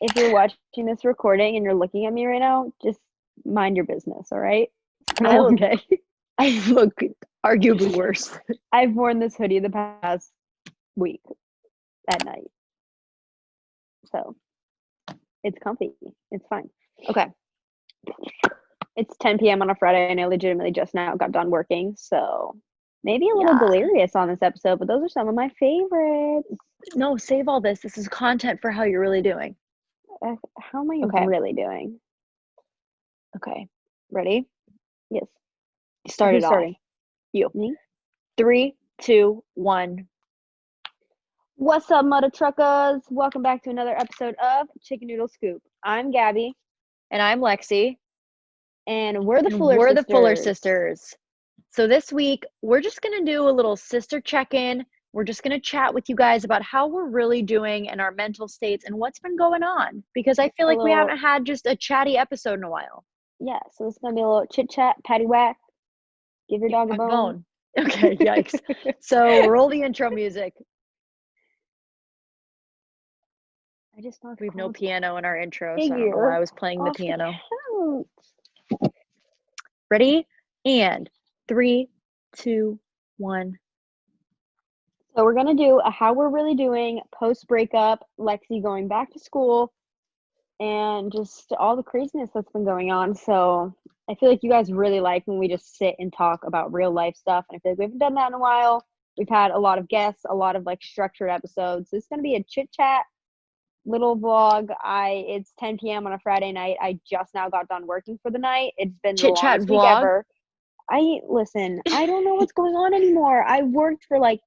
if you're watching this recording and you're looking at me right now, just mind your business, all right? It's been a I long look, day. I look arguably worse. I've worn this hoodie the past week at night, so it's comfy. It's fine. Okay. It's 10 p.m. on a Friday, and I legitimately just now got done working, so maybe a little Yeah. delirious on this episode, but those are some of my favorites. No, save all this. This is content for how you're really doing. How am I Okay. really doing? Okay. Ready? Yes. Start it Who's off. starting? You. Me? 3, 2, 1. What's up, mother truckers? Welcome back to another episode of Chicken Noodle Scoop. I'm Gabby, And I'm Lexi. and we're the And Fuller we're the Fuller Sisters. Sisters. So this week, we're just going to do a little sister check-in. We're just going to chat with you guys about how we're really doing and our mental states and what's been going on. Because I feel like we haven't had just a chatty episode in a while. Yeah, so it's going to be a little chit-chat, patty whack, give your dog a bone. Okay, yikes. So roll the intro music. I just knocked We have no Cloud's piano in our intro, so I don't know figure why I was playing the off piano. couch. Ready? And 3, 2, 1. So we're going to do a how we're really doing post-breakup, Lexi going back to school, and just all the craziness that's been going on. So I feel like you guys really like when we just sit and talk about real life stuff. And I feel like we haven't done that in a while. We've had a lot of guests, a lot of like structured episodes. This is going to be a chit chat little vlog. It's 10 p.m. on a Friday night. I just now got done working for the night. It's been the Chit chat longest week vlog. ever. Listen, I don't know what's going on anymore. I worked for like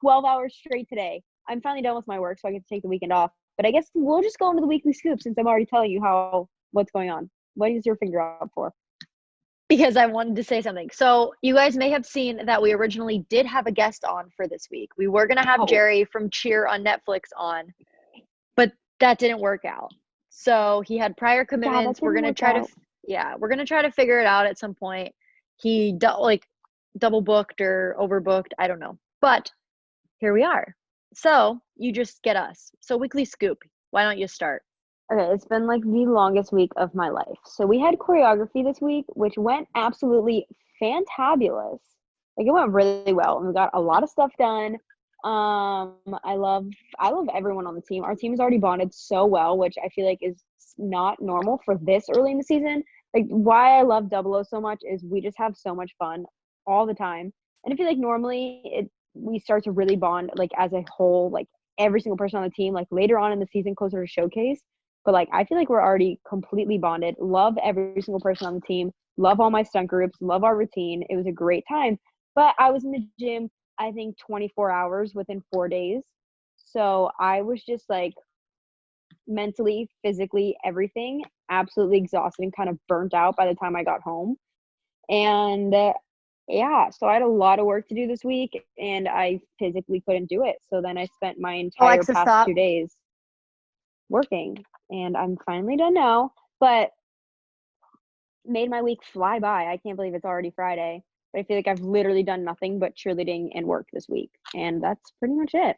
12 hours straight today. I'm finally done with my work, so I get to take the weekend off. But I guess we'll just go into the weekly scoop since I'm already telling you what's going on. What is your finger up for? Because I wanted to say something. So you guys may have seen that we originally did have a guest on for this week. We were going to have Jerry from Cheer on Netflix on, but that didn't work out. So he had prior commitments. We're going to try to figure it out at some point. He double booked or overbooked. I don't know. But here we are. So you just get us. So weekly scoop. Why don't you start? Okay, it's been like the longest week of my life. So we had choreography this week, which went absolutely fantabulous. Like it went really well, and we got a lot of stuff done. I love everyone on the team. Our team has already bonded so well, which I feel like is not normal for this early in the season. Like why I love Double O so much is we just have so much fun all the time. And I feel like normally we start to really bond like as a whole, like every single person on the team, like later on in the season, closer to showcase. But like I feel like we're already completely bonded. Love every single person on the team. Love all my stunt groups. Love our routine. It was a great time. But I was in the gym, I think 24 hours within 4 days. So I was just like mentally, physically, everything absolutely exhausted and kind of burnt out by the time I got home. And yeah, so I had a lot of work to do this week and I physically couldn't do it. So then I spent my entire Alexa, past stop. 2 days working, and I'm finally done now, but made my week fly by. I can't believe it's already Friday, but I feel like I've literally done nothing but cheerleading and work this week, and that's pretty much it.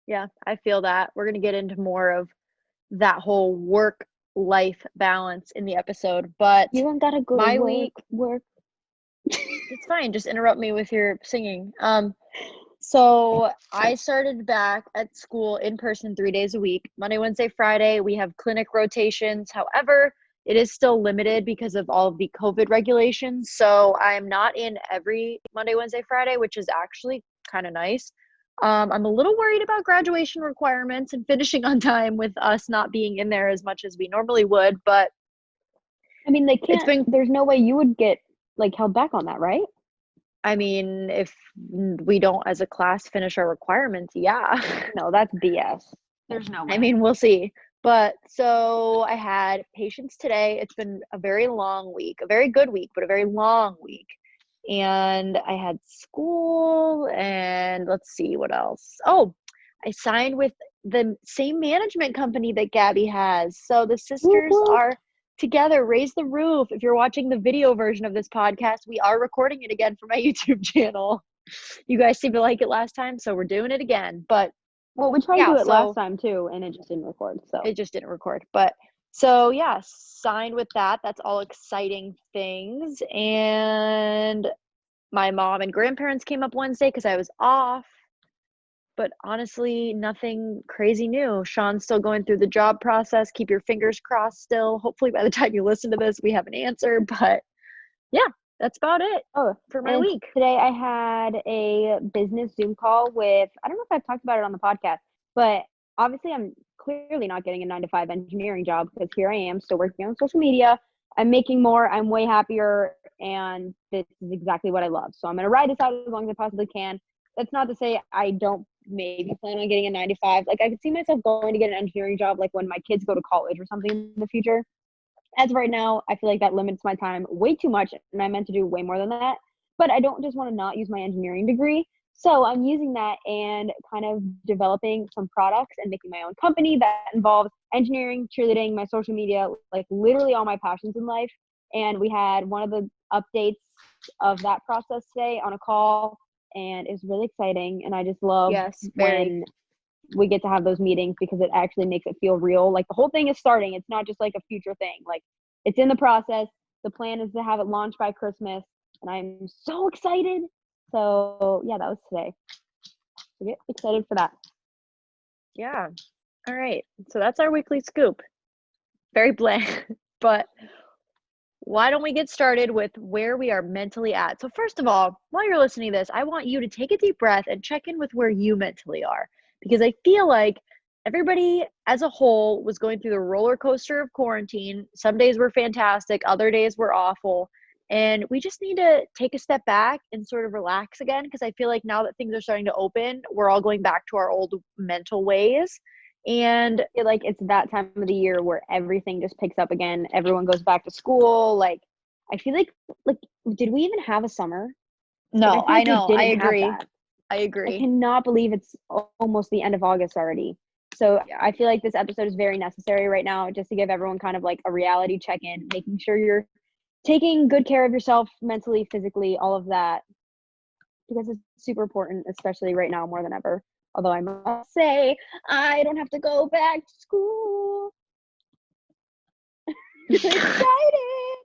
Yeah, I feel that. We're going to get into more of that whole work-life balance in the episode, but You don't gotta go my to week, work. it's fine. Just interrupt me with your singing. So I started back at school in person 3 days a week. Monday, Wednesday, Friday, we have clinic rotations. However, it is still limited because of all of the COVID regulations. So I'm not in every Monday, Wednesday, Friday, which is actually kind of nice. I'm a little worried about graduation requirements and finishing on time with us not being in there as much as we normally would, but I mean, it's been, there's no way you would get like held back on that, right? I mean, if we don't as a class finish our requirements, yeah. No, that's BS. There's no way. I mean, we'll see. But so I had patients today. It's been a very long week, a very good week, but a very long week. And I had school and let's see what else. Oh, I signed with the same management company that Gabby has. So the sisters are together. Raise the roof. If you're watching the video version of this podcast, we are recording it again for my YouTube channel. You guys seemed to like it last time, so we're doing it again. But Well, we tried to Yeah, do it last so time too, and it just didn't record. So it just didn't record. But so yeah, signed with that. That's all exciting things. And my mom and grandparents came up Wednesday because I was off. But honestly, nothing crazy new. Sean's still going through the job process. Keep your fingers crossed still. Hopefully by the time you listen to this, we have an answer. But yeah, that's about it oh, for my and week. today I had a business Zoom call with, I don't know if I've talked about it on the podcast, but obviously I'm clearly not getting a 9 to 5 engineering job because here I am still working on social media. I'm making more. I'm way happier, and this is exactly what I love. So I'm gonna ride this out as long as I possibly can. That's not to say I don't maybe plan on getting a 9 to 5. Like I could see myself going to get an engineering job like when my kids go to college or something in the future. As of right now, I feel like that limits my time way too much, and I meant to do way more than that. But I don't just want to not use my engineering degree. So I'm using that and kind of developing some products and making my own company that involves engineering, cheerleading, my social media, like literally all my passions in life. And we had one of the updates of that process today on a call, and it was really exciting. And I just love Yes, very. when we get to have those meetings because it actually makes it feel real. Like the whole thing is starting. It's not just like a future thing. Like it's in the process. The plan is to have it launched by Christmas, and I'm so excited. So yeah, that was today. So get excited for that. Yeah. All right. So that's our weekly scoop. Very bland, but why don't we get started with where we are mentally at? So, first of all, while you're listening to this, I want you to take a deep breath and check in with where you mentally are because I feel like everybody as a whole was going through the roller coaster of quarantine. Some days were fantastic, other days were awful. And we just need to take a step back and sort of relax again because I feel like now that things are starting to open, we're all going back to our old mental ways. And I feel like it's that time of the year where everything just picks up again. Everyone goes back to school. Like I feel like did we even have a summer? Like I no, feel I like we know, I didn't have agree. that. I I agree. cannot believe it's almost the end of August already. So Yeah. I feel like this episode is very necessary right now just to give everyone kind of like a reality check in, making sure you're taking good care of yourself mentally, physically, all of that, because it's super important, especially right now more than ever. Although I must say, I don't have to go back to school. Excited!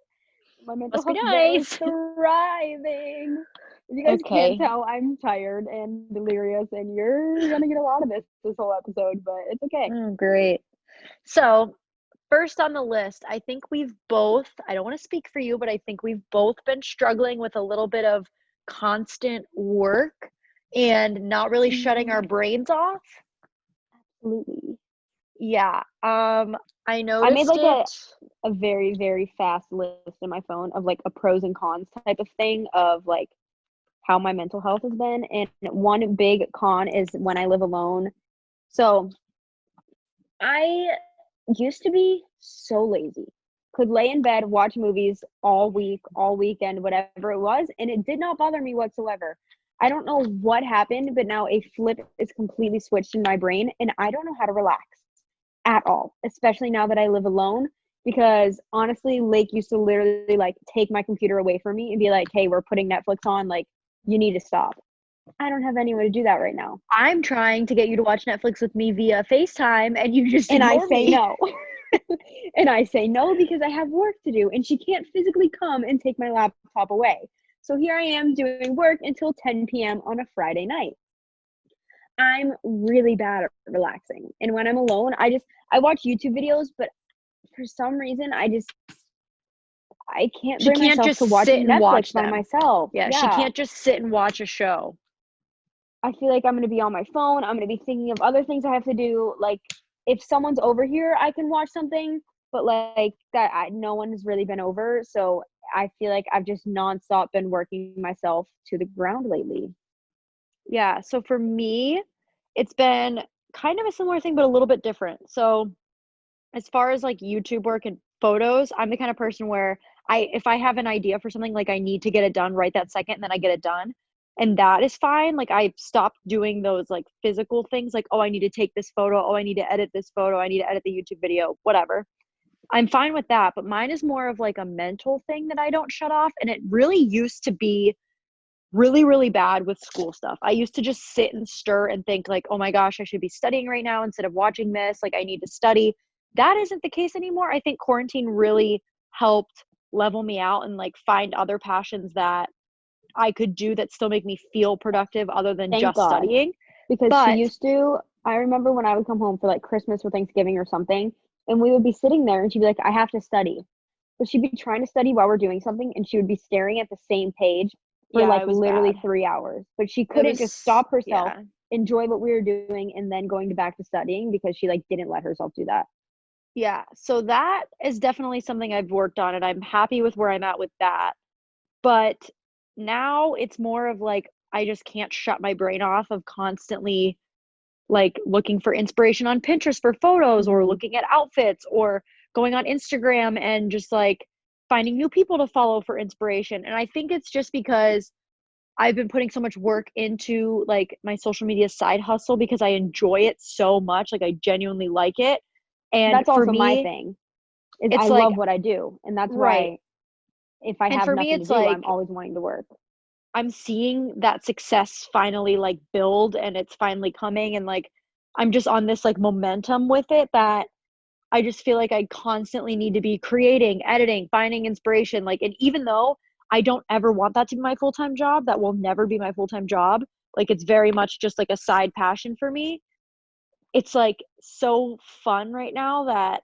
My mental Must be health there is nice. thriving. If you guys can't Okay. tell, I'm tired and delirious, and you're gonna get a lot of this whole episode, but it's okay. Oh, great. So, first on the list, I think we've both, I don't want to speak for you, but I think we've both been struggling with a little bit of constant work and not really shutting our brains off. Absolutely. Yeah. I I made noticed like it. a very, very fast list in my phone of like a pros and cons type of thing of like how my mental health has been. And one big con is when I live alone. So I used to be so lazy. Could lay in bed, watch movies all week, all weekend, whatever it was, and it did not bother me whatsoever. I don't know what happened, but now a flip is completely switched in my brain, and I don't know how to relax at all, especially now that I live alone. Because honestly, Lake used to literally like take my computer away from me and be like, "Hey, we're putting Netflix on. Like, you need to stop." I don't have anyone to do that right now, I'm trying to get you to watch Netflix with me via FaceTime and you just and I ignore say me. no. And I say no because I have work to do, and she can't physically come and take my laptop away. So here I am doing work until 10 p.m. on a Friday night. I'm really bad at relaxing. And when I'm alone, I watch YouTube videos, but for some reason I can't She bring can't myself just to watch sit and Netflix watch by them. myself. Yeah, she Yeah. can't just sit and watch a show. I feel like I'm going to be on my phone. I'm going to be thinking of other things I have to do. Like if someone's over here, I can watch something, but like that no one has really been over, so I feel like I've just nonstop been working myself to the ground lately. Yeah, so for me, it's been kind of a similar thing, but a little bit different. So, as far as like YouTube work and photos, I'm the kind of person where if I have an idea for something, like I need to get it done right that second, and then I get it done. And that is fine. Like I stopped doing those like physical things, like, oh, I need to take this photo, oh, I need to edit this photo, I need to edit the YouTube video, whatever. I'm fine with that, but mine is more of like a mental thing that I don't shut off. And it really used to be really, really bad with school stuff. I used to just sit and stir and think like, oh my gosh, I should be studying right now instead of watching this. Like I need to study. That isn't the case anymore. I think quarantine really helped level me out and like find other passions that I could do that still make me feel productive other than Thank just God. studying. Because she But used to, I remember when I would come home for like Christmas or Thanksgiving or something, and we would be sitting there and she'd be like, I have to study. But she'd be trying to study while we're doing something and she would be staring at the same page for yeah, like it was literally bad. 3 hours. But she It couldn't just was, stop herself, yeah. enjoy what we were doing, and then going back to studying because she like didn't let herself do that. Yeah. So that is definitely something I've worked on and I'm happy with where I'm at with that. But now it's more of like I just can't shut my brain off of constantly like looking for inspiration on Pinterest for photos or Hmm. looking at outfits or going on Instagram and just like finding new people to follow for inspiration. And I think it's just because I've been putting so much work into like my social media side hustle because I enjoy it so much. Like I genuinely like it. And That's for also my me, thing, is I it's like, love what I do. And that's right. why if I And have for me, nothing to it's do, I'm like always wanting to work. I'm seeing that success finally like build and it's finally coming. And like I'm just on this like momentum with it that I just feel like I constantly need to be creating, editing, finding inspiration. Like, and even though I don't ever want that to be my full time job, that will never be my full time job. Like, it's very much just like a side passion for me. It's like so fun right now that,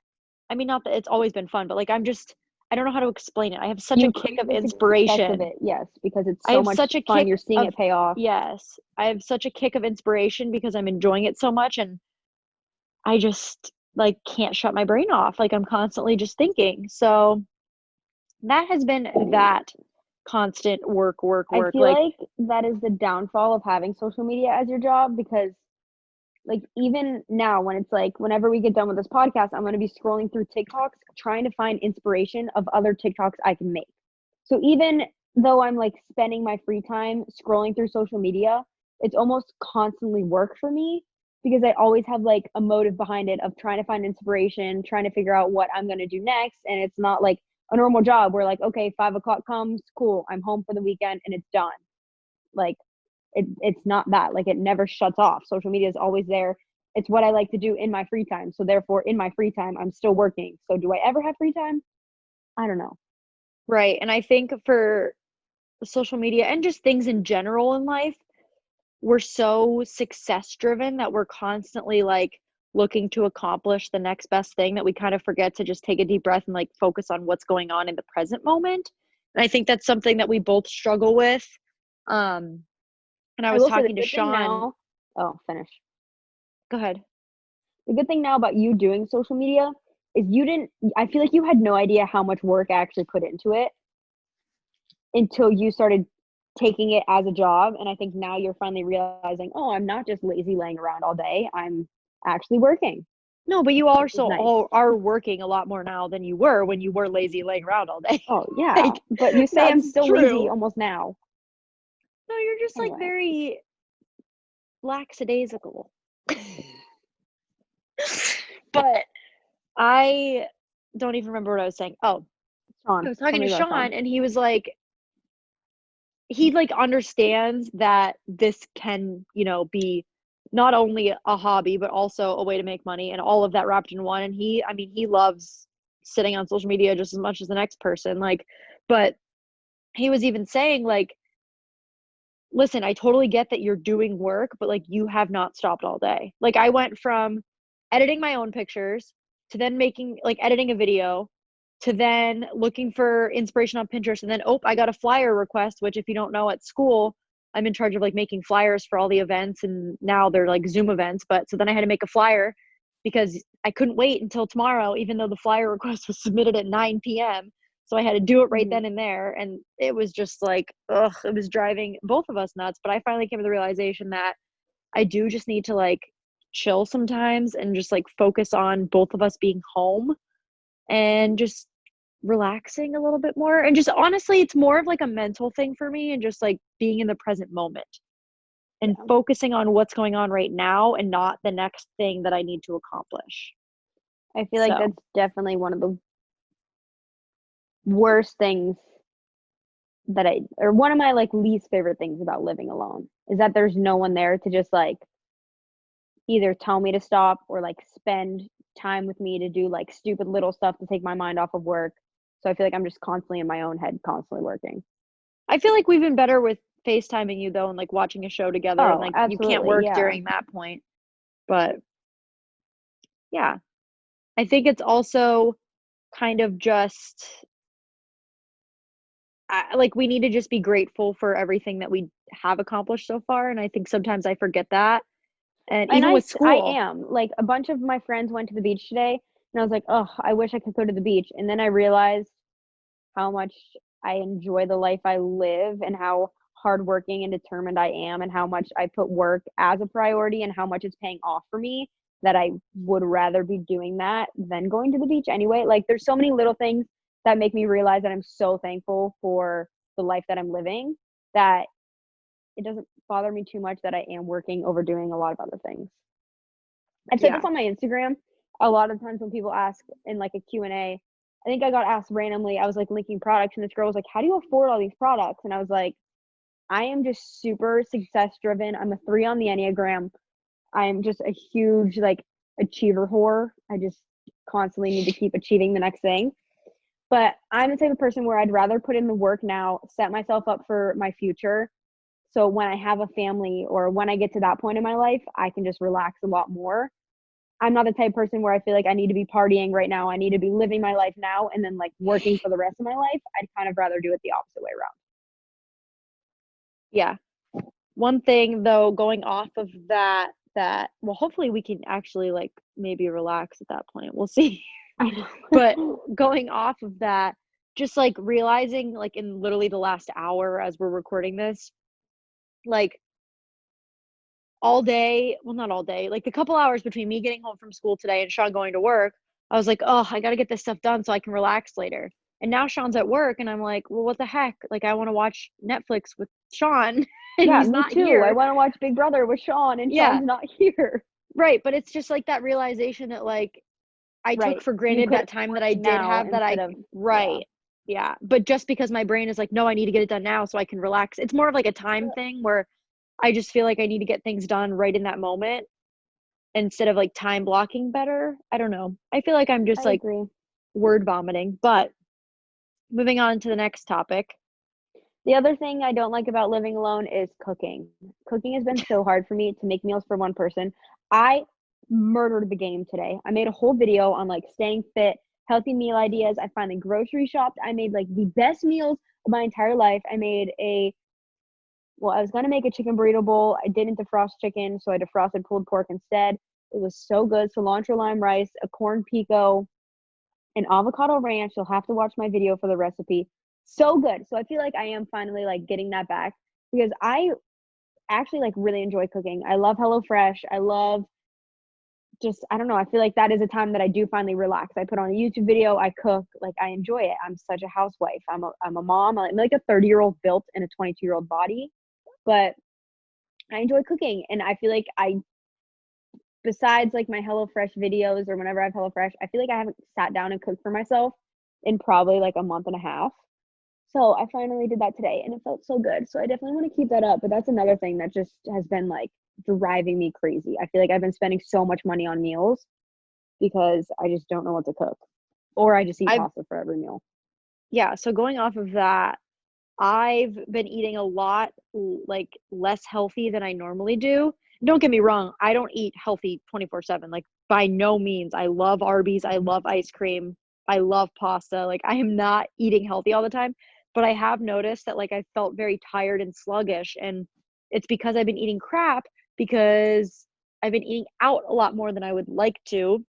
I mean, not that it's always been fun, but like, I don't know how to explain it. I have such a You kick crave of the success of inspiration. it, yes, because it's I so have much such a fun. kick You're seeing of, it pay off. yes, I have such a kick of inspiration because I'm enjoying it so much. And I just like can't shut my brain off. Like I'm constantly just thinking. So that has been that constant work, work, I work. feel Like, like that is the downfall of having social media as your job because, like, even now, when it's like, whenever we get done with this podcast, I'm going to be scrolling through TikToks trying to find inspiration of other TikToks I can make. So even though I'm like spending my free time scrolling through social media, it's almost constantly work for me because I always have like a motive behind it of trying to find inspiration, trying to figure out what I'm going to do next. And it's not like a normal job where, like, okay, 5 o'clock comes, cool, I'm home for the weekend and it's done. Like, it's not that. Like, it never shuts off. Social media is always there. It's what I like to do in my free time. So therefore, in my free time, I'm still working. So do I ever have free time? I don't know. right. And I think for social media and just things in general in life, we're so success driven that we're constantly like looking to accomplish the next best thing that we kind of forget to just take a deep breath and like focus on what's going on in the present moment. And I think that's something that we both struggle with. Um, and I I was will say the talking to good thing Sean. now. Oh, finish. Go ahead. The good thing now about you doing social media is you didn't, I feel like you had no idea how much work I actually put into it until you started taking it as a job. And I think now you're finally realizing, oh, I'm not just lazy laying around all day. I'm actually working, No, but you which is also nice. all are working a lot more now than you were when you were lazy laying around all day. Oh, yeah. Like, But you say I'm that's still lazy true. almost now. No, you're just like Anyway, very lackadaisical. But I don't even remember what I was saying. Oh, I Sean, was tell talking me to about Sean. Sean and he was like, he like understands that this can, be not only a hobby, but also a way to make money and all of that wrapped in one. And I mean, he loves sitting on social media just as much as the next person. Like, but he was even saying, like, listen, I totally get that you're doing work, but like you have not stopped all day. Like I went from editing my own pictures to then making like editing a video to then looking for inspiration on Pinterest and then I got a flyer request, which if you don't know at school, I'm in charge of like making flyers for all the events and now they're like Zoom events, but so then I had to make a flyer because I couldn't wait until tomorrow even though the flyer request was submitted at 9 p.m. So I had to do it right Hmm. then and there. And it was just like, ugh, it was driving both of us nuts. But I finally came to the realization that I do just need to like chill sometimes and just like focus on both of us being home and just relaxing a little bit more. And just honestly, it's more of like a mental thing for me and just like being in the present moment and Yeah. focusing on what's going on right now and not the next thing that I need to accomplish. I feel like So, that's definitely one of the worst things or one of my like least favorite things about living alone is that there's no one there to just like either tell me to stop or like spend time with me to do like stupid little stuff to take my mind off of work. So I feel like I'm just constantly in my own head, constantly working. I feel like we've been better with FaceTiming you though and like watching a show together and Oh, like you can't absolutely. work Yeah. during that point. But yeah, I think it's also kind of just like we need to just be grateful for everything that we have accomplished so far. And I think sometimes I forget that. And And even with I school, am like a bunch of my friends went to the beach today and I was like, oh, I wish I could go to the beach. And then I realized how much I enjoy the life I live and how hardworking and determined I am and how much I put work as a priority and how much it's paying off for me that I would rather be doing that than going to the beach anyway. Like there's so many little things that make me realize that I'm so thankful for the life that I'm living that it doesn't bother me too much that I am working over doing a lot of other things. I've said yeah. this on my Instagram a lot of times when people ask in like a Q&A. I think I got asked randomly. I was like linking products and this girl was like, "How do you afford all these products?" And I was like, "I am just super success driven. I'm a 3 on the Enneagram. I'm just a huge like achiever whore. I just constantly need to keep achieving the next thing. But I'm the type of person where I'd rather put in the work now, set myself up for my future. So when I have a family or when I get to that point in my life, I can just relax a lot more. I'm not the type of person where I feel like I need to be partying right now. I need to be living my life now and then like working for the rest of my life. I'd kind of rather do it the opposite way around." Yeah. One thing though, going off of that well, hopefully we can actually like maybe relax at that point. We'll see. I know. But going off of that, just like realizing like in literally the last hour as we're recording this, like all day, well not all day, like the couple hours between me getting home from school today and Sean going to work, I was like, "Oh, I got to get this stuff done so I can relax later." And now Sean's at work and I'm like, "Well, what the heck? Like I want to watch Netflix with Sean and Yeah, he's me not too. I here." want to watch Big Brother with Sean and Yeah, Sean's not here. right, but it's just like that realization that like I took Right. for You granted could that have time that I worked did now have that instead I of yeah. right. Yeah, but just because my brain is like, "No, I need to get it done now so I can relax." It's more of like a time thing where I just feel like I need to get things done right in that moment instead of like time blocking better. I don't know. I feel like I'm just I like agree. word vomiting, but moving on to the next topic. The other thing I don't like about living alone is cooking. Cooking has been so hard for me to make meals for one person. I murdered the game today. I made a whole video on like staying fit, healthy meal ideas. I finally grocery shopped. I made like the best meals of my entire life. I was gonna make a chicken burrito bowl. I didn't defrost chicken, so I defrosted pulled pork instead. It was so good. Cilantro lime rice, a corn pico, an avocado ranch. You'll have to watch my video for the recipe. So good. So I feel like I am finally like getting that back because I actually like really enjoy cooking. I love HelloFresh. I love just I don't know. I feel like that is a time that I do finally relax. I put on a YouTube video. I cook. Like I enjoy it. I'm such a housewife. I'm a mom. I'm like a 30-year-old built in a 22-year-old body, but I enjoy cooking, and I feel like besides like my HelloFresh videos or whenever I have HelloFresh, I feel like I haven't sat down and cooked for myself in probably like a month and a half. So I finally did that today and it felt so good. So I definitely want to keep that up. But that's another thing that just has been like driving me crazy. I feel like I've been spending so much money on meals because I just don't know what to cook. Or I just eat I've pasta for every meal. yeah, so going off of that, I've been eating a lot like less healthy than I normally do. Don't get me wrong, I don't eat healthy 24/7. Like by no means. I love Arby's, I love ice cream, I love pasta. Like I am not eating healthy all the time, but I have noticed that like I felt very tired and sluggish and it's because I've been eating crap because I've been eating out a lot more than I would like to,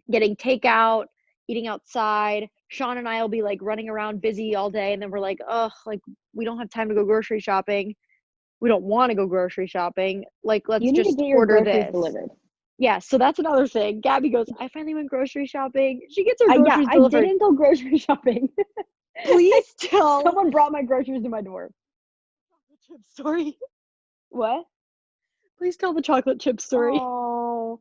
getting takeout, eating outside. Sean and I will be like running around busy all day, and then we're like, "Ugh, like we don't have time to go grocery shopping. We don't want to go grocery shopping. Like, let's You need to just get your order groceries this." delivered. Yeah, so that's another thing. Gabby goes, "I finally went grocery shopping." She gets her Yeah, groceries I delivered. didn't go grocery shopping. Please tell Someone brought my groceries to my door. the chip story. What? Please tell the chocolate chip story. Oh.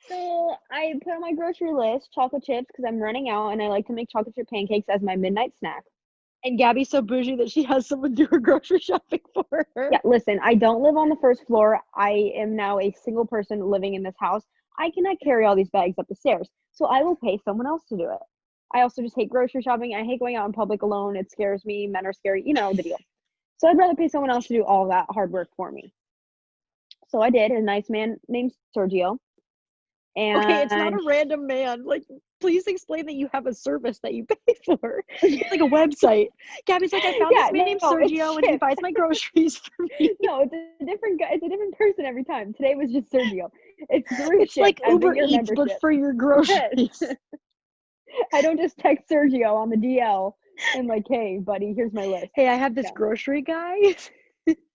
So I put on my grocery list chocolate chips because I'm running out and I like to make chocolate chip pancakes as my midnight snack. And Gabby's so bougie that she has someone do her grocery shopping for her. Yeah, listen, I don't live on the first floor. I am now a single person living in this house. I cannot carry all these bags up the stairs, so I will pay someone else to do it. I also just hate grocery shopping. I hate going out in public alone. It scares me. Men are scary. You know the deal. So I'd rather pay someone else to do all that hard work for me. So I did. A nice man named Sergio. Okay, it's not And a random man. Like, please explain that you have a service that you pay for. It's like a website. Gabby's like, I found yeah, this man named no, it's Sergio and he Chip. buys my groceries for me. No, it's a different guy. It's a different person every time. Today was just Sergio. It's through It's Chip like as Uber in your Eats, but membership. for your groceries. Yes. I don't just text Sergio on the DL and like, hey, buddy, here's my list. Hey, I have this No. grocery guy.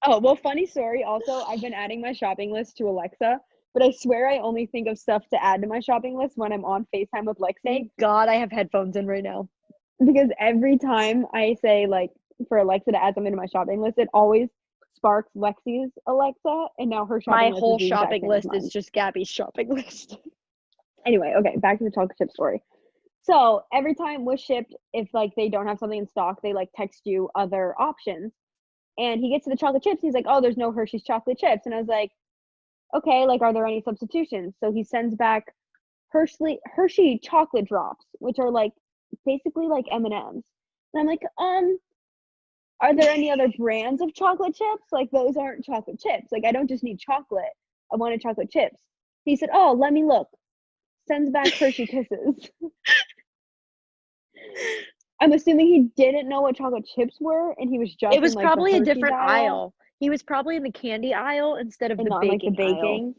Oh, well, funny story. Also, I've been adding my shopping list to Alexa, but I swear I only think of stuff to add to my shopping list when I'm on FaceTime with Lexi. Thank God I have headphones in right now. Because every time I say, like, for Alexa to add something to my shopping list, it always sparks Lexi's Alexa, and now her shopping My list whole is the exact shopping same as list mine. is just Gabby's shopping list. Anyway, okay, back to the chocolate chip story. So every time was shipped, if like they don't have something in stock, they like text you other options. And he gets to the chocolate chips. He's like, "Oh, there's no Hershey's chocolate chips." And I was like, "Okay, like, are there any substitutions?" So he sends back Hershey chocolate drops, which are like basically like M&Ms. And I'm like, are there any other brands of chocolate chips? Like, those aren't chocolate chips. Like, I don't just need chocolate. I wanted chocolate chips. He said, "Oh, let me look." Sends back Hershey Kisses. I'm assuming he didn't know what chocolate chips were, and he was just It was in like the probably a Hershey's different aisle. He was probably in the candy aisle instead of and the not in like the baking aisle. baking.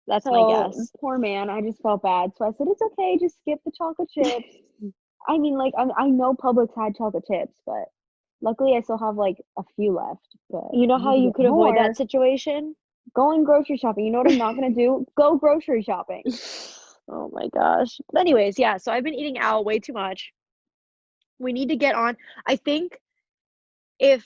That's my So guess. poor man, I just felt bad. So I said, "It's okay, just skip the chocolate chips." I mean, like I know Publix had chocolate chips, but luckily I still have like a few left. But You know I how need to you get could avoid more. that situation? Going grocery shopping. You know what I'm not gonna do? Go grocery shopping. Oh my gosh. But anyways, yeah, so I've been eating owl way too much. We need to get on. I think if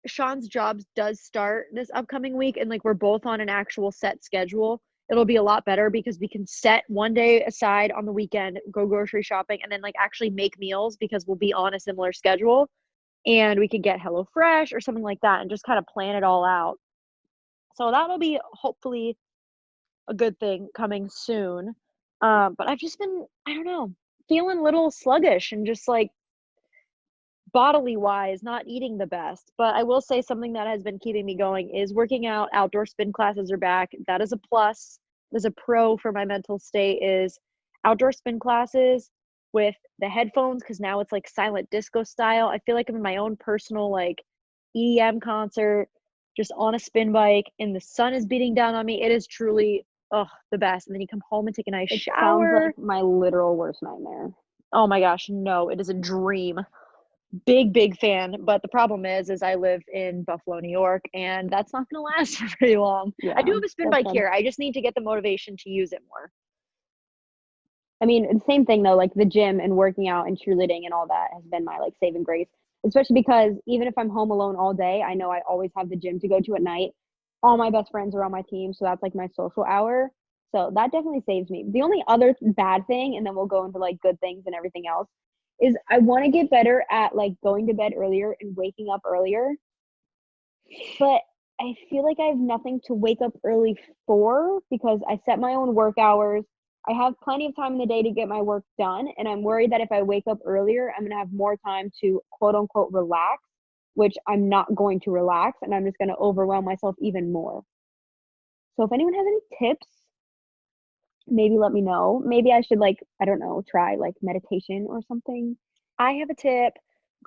Sean's jobs does start this upcoming week and like we're both on an actual set schedule, it'll be a lot better because we can set one day aside on the weekend, go grocery shopping, and then like actually make meals because we'll be on a similar schedule and we could get HelloFresh or something like that and just kind of plan it all out. So that'll be hopefully a good thing coming soon. But I've just been, I don't know, feeling a little sluggish and just like bodily wise, not eating the best. But I will say something that has been keeping me going is working out. Outdoor spin classes are back. That is a plus. There's a pro for my mental state is outdoor spin classes with the headphones because now it's like silent disco style. I feel like I'm in my own personal like EDM concert, just on a spin bike, and the sun is beating down on me. It is truly the best. And then you come home and take a nice It sounds shower. like my literal worst nightmare. Oh my gosh, no, it is a dream. Big fan, but the problem is I live in Buffalo, New York, and that's not gonna last for very long. Yeah, I do have a spin that's bike here. I just need to get the motivation to use it more. I mean, the same thing though, like the gym and working out and cheerleading and all that has been my like saving grace. Especially because even if I'm home alone all day, I know I always have the gym to go to at night. All my best friends are on my team, so that's like my social hour. So that definitely saves me. The only other bad thing, and then we'll go into like good things and everything else, is I want to get better at like going to bed earlier and waking up earlier. But I feel like I have nothing to wake up early for because I set my own work hours. I have plenty of time in the day to get my work done, and I'm worried that if I wake up earlier, I'm going to have more time to quote unquote relax, which I'm not going to relax, and I'm just going to overwhelm myself even more. So if anyone has any tips, maybe let me know. Maybe I should like, I don't know, try like meditation or something. I have a tip.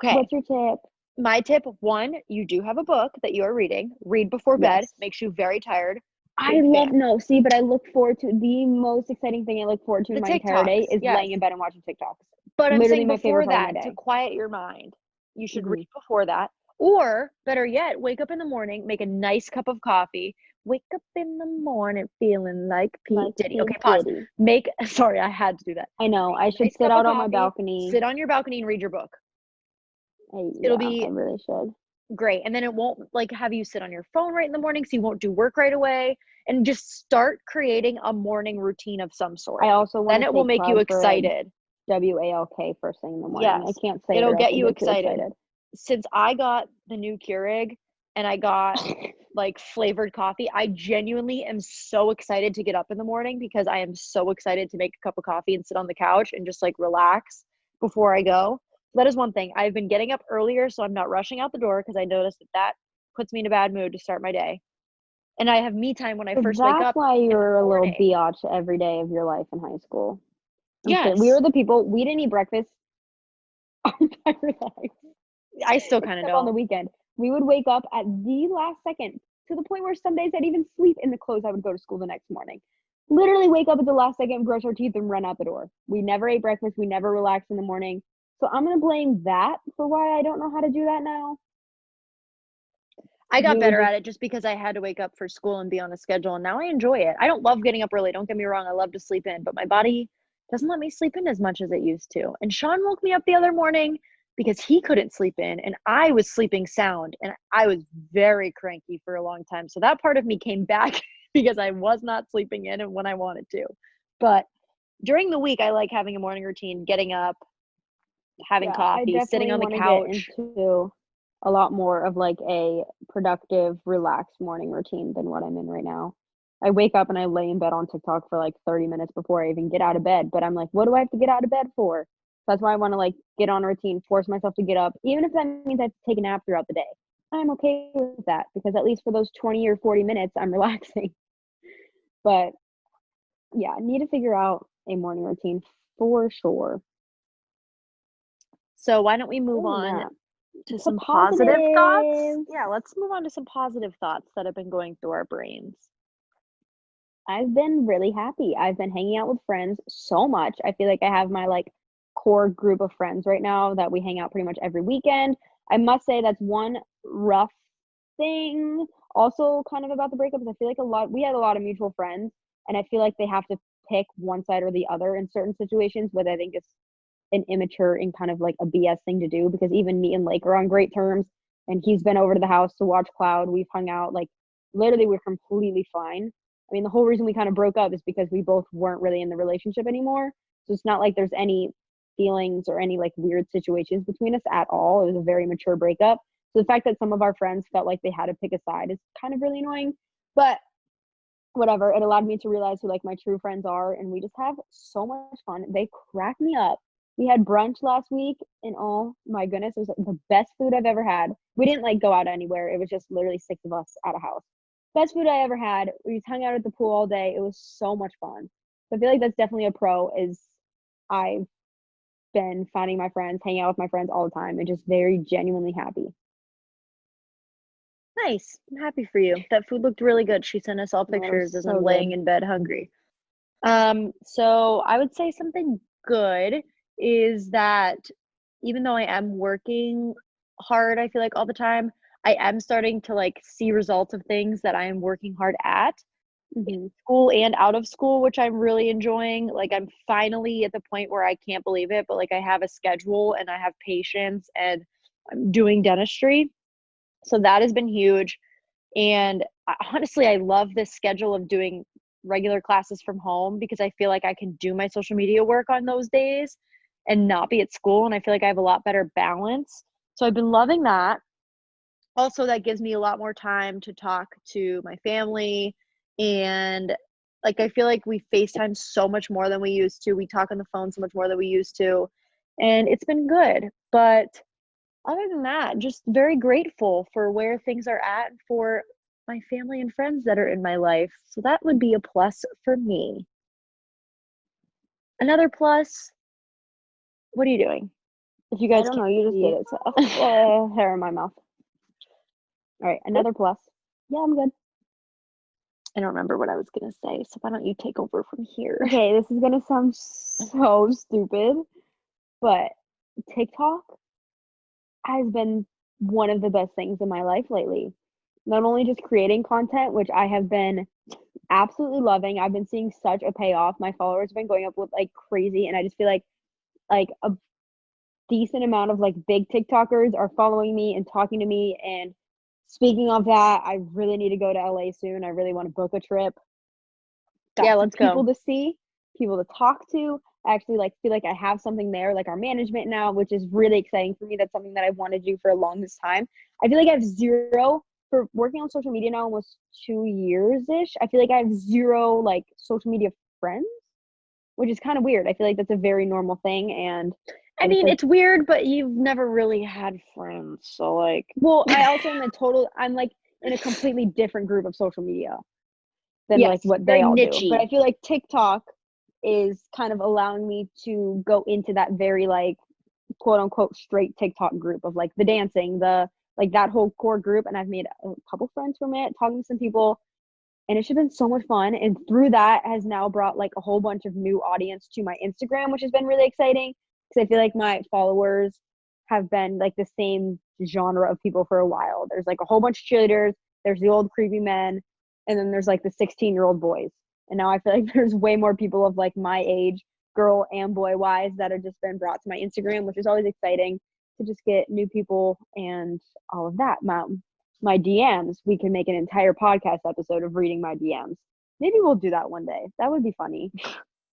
Okay, What's your tip? my tip one, you do have a book that you are reading. Read before bed. Yes. Makes you very tired. I Big love fan. no, see, but I look forward to the most exciting thing I look forward to The in my entire day TikToks, is yes. laying in bed and watching TikToks. But I'm Literally saying my favorite before part of my that, to day. quiet your mind, you should Mhm. read before that. Or better yet, wake up in the morning, make a nice cup of coffee. Wake up in the morning feeling like P. Like Diddy. P. Okay, pause. Diddy. Make, sorry, I had to do that. I know. Make I a should nice sit cup of out on my coffee, balcony. sit on your balcony and read your book. It'll Yeah, I be really should. great. And then it won't like have you sit on your phone right in the morning so you won't do work right away. And just start creating a morning routine of some sort. I also want Then to it will say make you Cloud Bridge. excited. WALK first thing in the morning. I Yes, can't say it it'll or else get I you get too excited. excited. Since I got the new Keurig and I got like flavored coffee, I genuinely am so excited to get up in the morning because I am so excited to make a cup of coffee and sit on the couch and just like relax before I go. So that is one thing. I've been getting up earlier so I'm not rushing out the door because I noticed that that puts me in a bad mood to start my day. And I have me time when I So first wake that's up why in you're the a little morning. biatch every day of your life in high school. I'm just kidding. We Yes, were the people, we didn't eat breakfast our entire lives, I still kind of except on the don't. weekend. We would wake up at the last second to the point where some days I'd even sleep in the clothes I would go to school the next morning. Literally wake up at the last second, brush our teeth, and run out the door. We never ate breakfast. We never relaxed in the morning. So I'm going to blame that for why I don't know how to do that now. I got We would better just, at it just because I had to wake up for school and be on a schedule, and now I enjoy it. I don't love getting up early, don't get me wrong, I love to sleep in, but my body doesn't let me sleep in as much as it used to. And Sean woke me up the other morning because he couldn't sleep in, and I was sleeping sound, and I was very cranky for a long time. So that part of me came back because I was not sleeping in and when I wanted to. But during the week, I like having a morning routine, getting up, having yeah, I coffee, sitting definitely on the want to get couch. into a lot more of like a productive, relaxed morning routine than what I'm in right now. I wake up and I lay in bed on TikTok for like 30 minutes before I even get out of bed, but I'm like, what do I have to get out of bed for? That's why I want to like get on a routine, force myself to get up, even if that means I have to take a nap throughout the day. I'm okay with that because at least for those 20 or 40 minutes, I'm relaxing. But yeah, I need to figure out a morning routine for sure. So why don't we move Other than on that, to so some positive thoughts? positives. Yeah, let's move on to some positive thoughts that have been going through our brains. I've been really happy. I've been hanging out with friends so much. I feel like I have my like core group of friends right now that we hang out pretty much every weekend. I must say that's one rough thing also kind of about the breakup is I feel like we had a lot of mutual friends and I feel like they have to pick one side or the other in certain situations, but I think it's an immature and kind of like a BS thing to do because even me and Lake are on great terms and he's been over to the house to watch Cloud. We've hung out like literally we're completely fine. I mean, the whole reason we kind of broke up is because we both weren't really in the relationship anymore. So it's not like there's any feelings or any like weird situations between us at all. It was a very mature breakup. So the fact that some of our friends felt like they had to pick a side is kind of really annoying. But whatever, it allowed me to realize who like my true friends are and we just have so much fun. They crack me up. We had brunch last week and oh my goodness, it was the best food I've ever had. We didn't like go out anywhere. It was just literally six of us at a house. Best food I ever had. We just hung out at the pool all day. It was so much fun. So I feel like that's definitely a pro is I've been finding my friends, hanging out with my friends all the time and just very genuinely happy. Nice. I'm happy for you. That food looked really good. She sent us all Yeah, it was pictures as I'm so laying good. in bed hungry. So I would say something good is that even though I am working hard, I feel like all the time, I am starting to like see results of things that I am working hard at Hmm. school and out of school, which I'm really enjoying. Like I'm finally at the point where I can't believe it, but like I have a schedule and I have patience and I'm doing dentistry. So that has been huge. And honestly, I love this schedule of doing regular classes from home because I feel like I can do my social media work on those days and not be at school. And I feel like I have a lot better balance. So I've been loving that. Also, that gives me a lot more time to talk to my family. And like, I feel like we FaceTime so much more than we used to. We talk on the phone so much more than we used to. And it's been good. But other than that, just very grateful for where things are at for my family and friends that are in my life. So that would be a plus for me. Another plus, what are you doing? If you I guys don't can't know, you just did see, it. So, hair in my mouth. All right, good. another plus. Yeah, I'm good. I don't remember what I was gonna say, so why don't you take over from here? Okay, this is gonna sound so stupid, but TikTok has been one of the best things in my life lately. Not only just creating content, which I have been absolutely loving. I've been seeing such a payoff. My followers have been going up with like crazy, and I just feel like a decent amount of like big TikTokers are following me and talking to me. And speaking of that, I really need to go to LA soon. I really want to book a trip. Yeah, Got some let's people go. to see, people to talk to. I actually like feel like I have something there, like our management now, which is really exciting for me. That's something that I've wanted to do for the longest time. I feel like I have zero for working on social media now almost 2 years-ish. I feel like I have zero like social media friends, which is kind of weird. I feel like that's a very normal thing, and I I just mean, like it's weird, but you've never really had friends, so like well, I also am I'm like in a completely different group of social media than like yes, what very they all do. But I nichey. feel like TikTok is kind of allowing me to go into that very like quote unquote straight TikTok group of like the dancing, the like that whole core group. And I've made a couple friends from it, talking to some people, and it's just been so much fun. And through that has now brought like a whole bunch of new audience to my Instagram, which has been really exciting because I feel like my followers have been like the same genre of people for a while. There's like a whole bunch of cheerleaders, there's the old creepy men, and then there's like the 16-year-old boys. And now I feel like there's way more people of like my age, girl and boy wise, that have just been brought to my Instagram, which is always exciting to just get new people and all of that. My DMs, we can make an entire podcast episode of reading my DMs. Maybe we'll do that one day. That would be funny.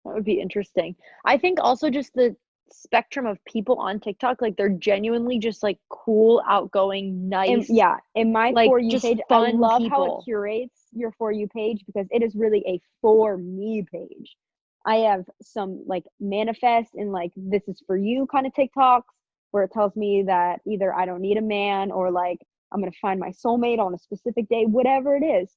That would be interesting. I think also just the spectrum of people on TikTok, like they're genuinely just like cool, outgoing, And nice, yeah, in my like For You just page, I fun love how it people. curates your For You page because it is really a for me page. I have some like manifest and like this is for you kind of TikToks where it tells me that either I don't need a man or like I'm gonna find my soulmate on a specific day, whatever it is.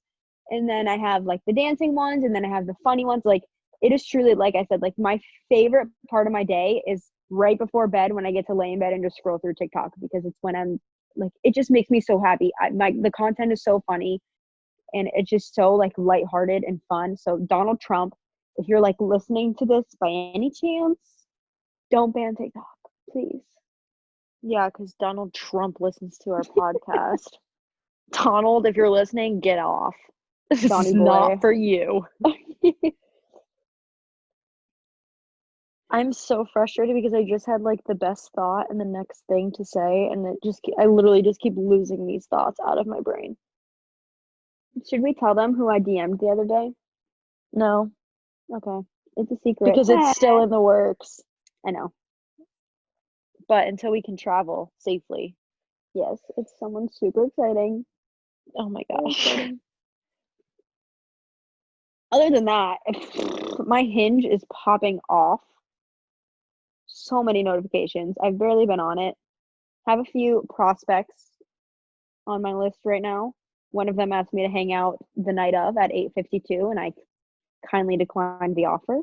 And then I have like the dancing ones and then I have the funny ones. Like it is truly, like I said, like my favorite part of my day is right before bed when I get to lay in bed and just scroll through TikTok because it's when I'm like it just makes me so happy. The content is so funny and it's just so like lighthearted and fun. So Donald Trump, if you're like listening to this by any chance, don't ban TikTok, please. Yeah, because Donald Trump listens to our podcast. Donald, if you're listening, get off. This Donnie is not boy. for you. I'm so frustrated because I just had like the best thought and the next thing to say, and I literally just keep losing these thoughts out of my brain. Should we tell them who I DM'd the other day? No, Okay. It's a secret. because it's still in the works. I know. But until we can travel safely. Yes, it's someone super exciting. Oh my Very gosh. exciting. Other than that, my Hinge is popping off. So many notifications. I've barely been on it. Have a few prospects on my list right now. One of them asked me to hang out the night of at 8:52, and I kindly declined the offer.